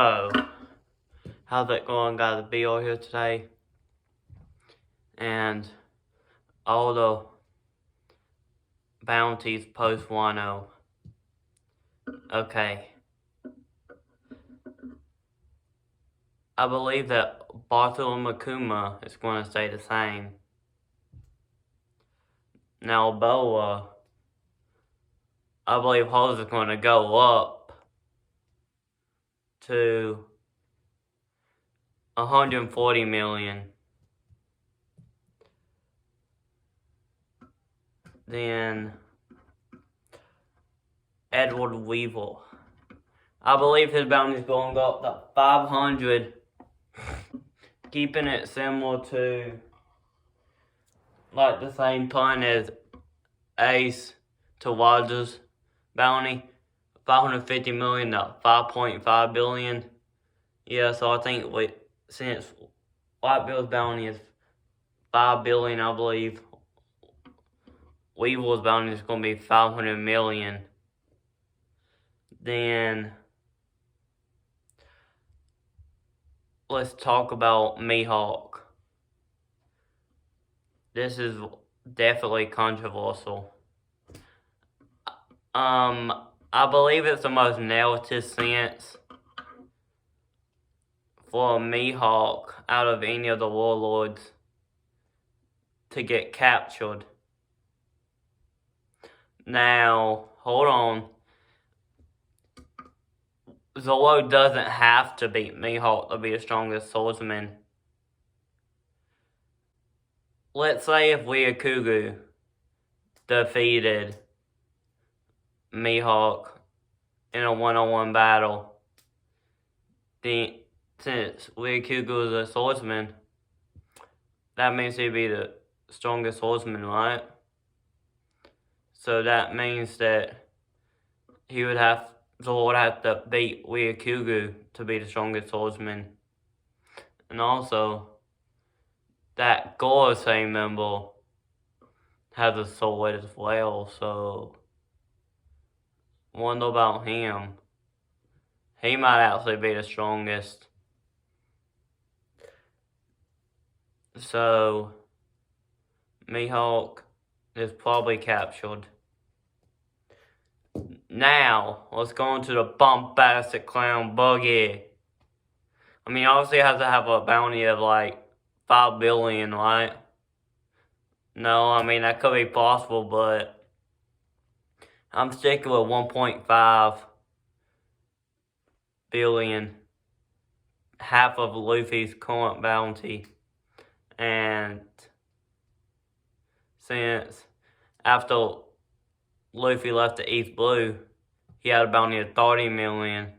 So, how's it going? Got the video here today. And all the bounties post Wano. Okay. I believe that Bartholomew Kuma is going to stay the same. Now, Boa, I believe Hose is going to go up to 140 million. Then Edward Weevil, I believe his bounty is going to go up to 500, keeping it similar to like the same point as Ace to Roger's bounty, 550 million to 5.5 billion. Yeah, so I think since White Bill's bounty is 5 billion, I believe Weevil's bounty is going to be 500 million. Then let's talk about Mihawk. This is definitely controversial. I believe it's the most narrative sense for a Mihawk out of any of the warlords to get captured. Now, hold on. Zoro doesn't have to beat Mihawk to be the strongest swordsman. Let's say if Ryokugu defeated Mihawk in a one-on-one battle, then since Ryokugu is a swordsman, that means he'd be the strongest swordsman, right? So that means that Zoro would have to beat Ryokugu to be the strongest swordsman. And also, that Gorosei member has a sword as well, so wonder about him. He might actually be the strongest. So, Mihawk is probably captured. Now, let's go into the bombastic clown Buggy. I mean, obviously it has to have a bounty of like 5 billion, right? No, I mean, that could be possible, but I'm sticking with 1.5 billion. Half of Luffy's current bounty. And since after Luffy left the East Blue, he had a bounty of 30 million,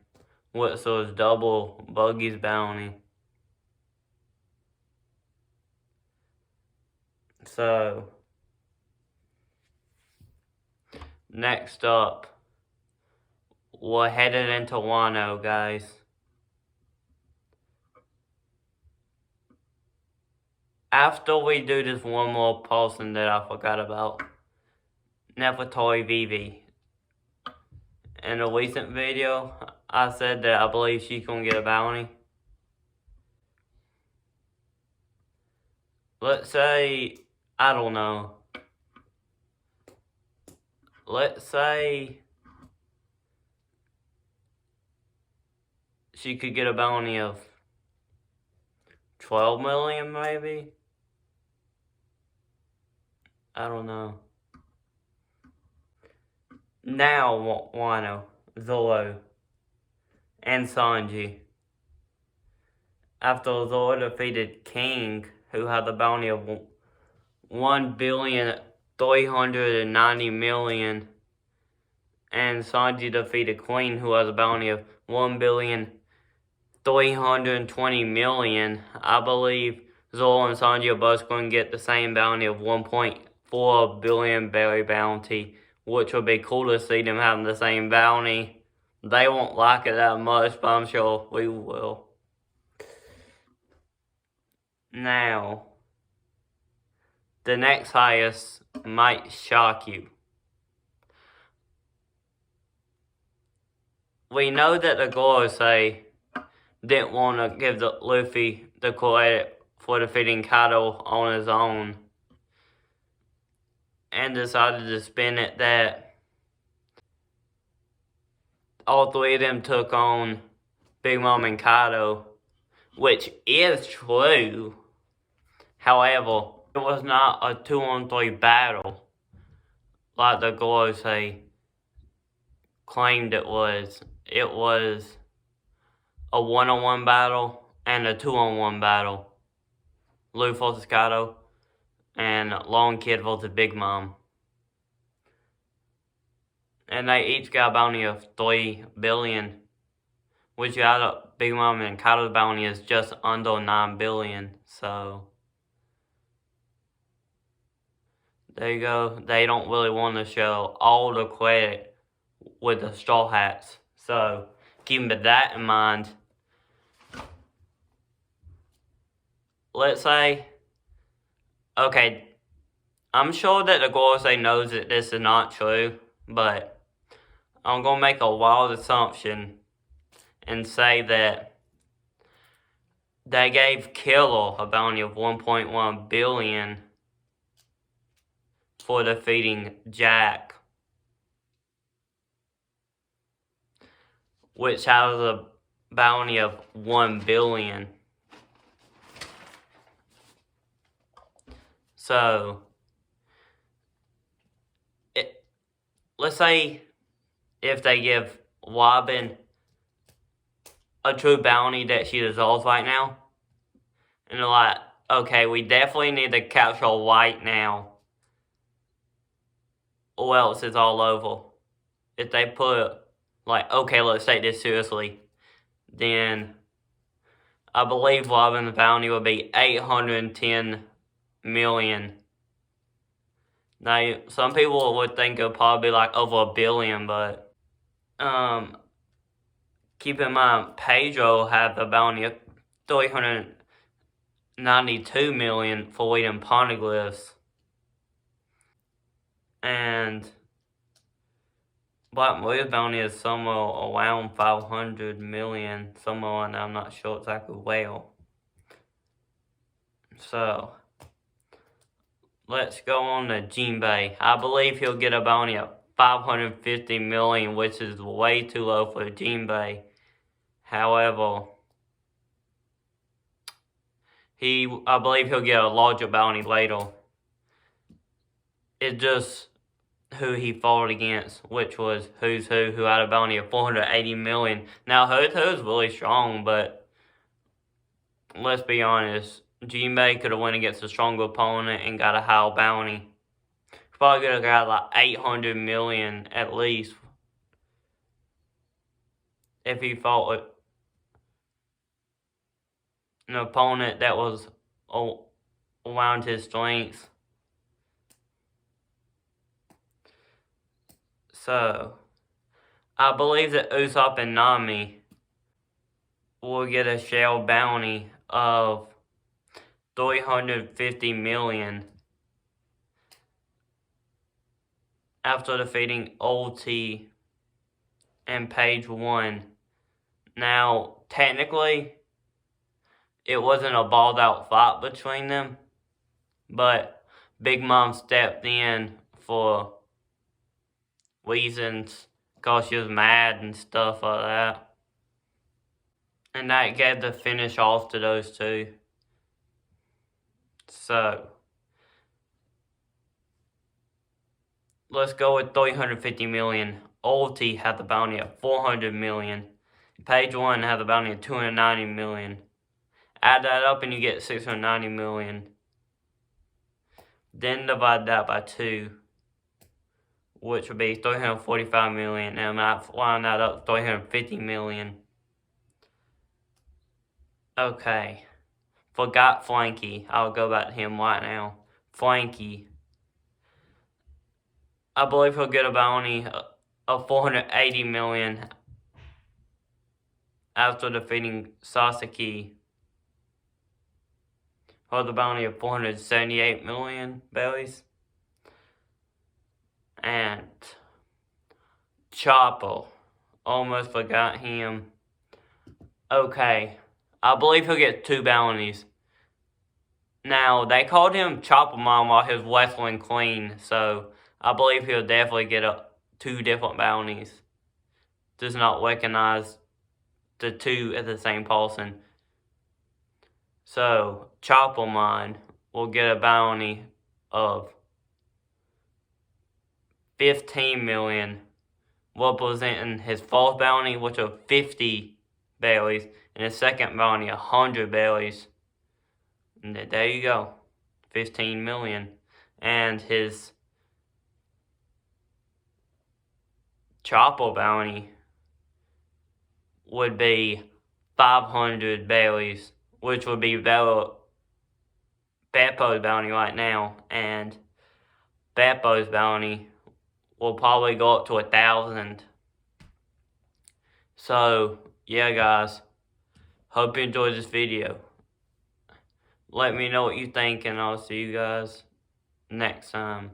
which was double Buggy's bounty. So, next up, we're headed into Wano, guys. After we do this one more person that I forgot about, Nefertari Vivi. In a recent video, I said that I believe she's gonna get a bounty. Let's say, I don't know. Let's say she could get a bounty of 12 million maybe? I don't know. Now, Wano, Zoro, and Sanji. After Zoro defeated King, who had the bounty of 1,390 million, and Sanji defeated Queen, who has a bounty of 1,320 million, I believe Zoro and Sanji are both going to get the same bounty of 1.4 billion berry bounty, which would be cool to see them having the same bounty. They won't like it that much, but I'm sure we will. Now, the next highest might shock you. We know that the Gorosei didn't want to give the Luffy the credit for defeating Kaido on his own, and decided to spin it that all three of them took on Big Mom and Kaido, which is true. However, it was not a 2-on-3 battle like the Gorosei claimed it was. It was a 1-on-1 battle and a 2-on-1 battle. Luffy versus Kaido and Long Kid versus Big Mom. And they each got a bounty of 3 billion, which got a Big Mom and Kaido's bounty is just under 9 billion. So there you go. They don't really want to show all the credit with the Straw Hats. So keeping that in mind, let's say, okay, I'm sure that the Gorosei knows that this is not true, but I'm going to make a wild assumption and say that they gave Killer a bounty of 1.1 billion for defeating Jack, which has a bounty of 1 billion. So, let's say if they give Robin a true bounty that she deserves right now, and they're like, okay, we definitely need to capture White now, or else it's all over. If they put, like, okay, let's take this seriously, then I believe Robin's bounty would be 810 million. Now, some people would think it would probably be like over 1 billion, but keep in mind, Pedro had the bounty of 392 million for reading poneglyphs. And Black Maria's bounty is somewhere around 500 million, somewhere on there, I'm not sure exactly where. So, let's go on to Jinbei. I believe he'll get a bounty of 550 million, which is way too low for Jinbei. However, I believe he'll get a larger bounty later. It's just who he fought against, which was Who's who had a bounty of 480 million. Now, Who's is really strong, but let's be honest, Jinbei could have went against a stronger opponent and got a high bounty. Probably could have got like 800 million at least if he fought an opponent that was around his strength. So, I believe that Usopp and Nami will get a shell bounty of 350 million after defeating Ulti and Page 1. Now, technically, it wasn't a balled out fight between them, but Big Mom stepped in for reasons because she was mad and stuff like that. And that gave the finish off to those two. So, let's go with 350 million. Ulti had the bounty of 400 million. Page 1 had the bounty of 290 million. Add that up and you get 690 million. Then divide that by 2, which would be 345 million. And I'm line that up 350 million. Okay. Forgot Flanky. I'll go back to him right now. Flanky. I believe he'll get a bounty of 480 million after defeating Sasaki. Hold the bounty of 478 million bellies. And Chopper. Almost forgot him. Okay, I believe he'll get 2 bounties. Now, they called him Chopper Mom while he was wrestling clean, so I believe he'll definitely get 2 different bounties. Does not recognize the 2 as the same person. So, Chopper Mom will get a bounty of 15 million, representing his first bounty, which was 50 berries, and his second bounty, 100 berries. And there you go, 15 million. And his Chopper bounty would be 500 berries, which would be Beppo's bounty right now. And Beppo's bounty will probably go up to 1,000. So, yeah guys, hope you enjoyed this video. Let me know what you think, and I'll see you guys next time.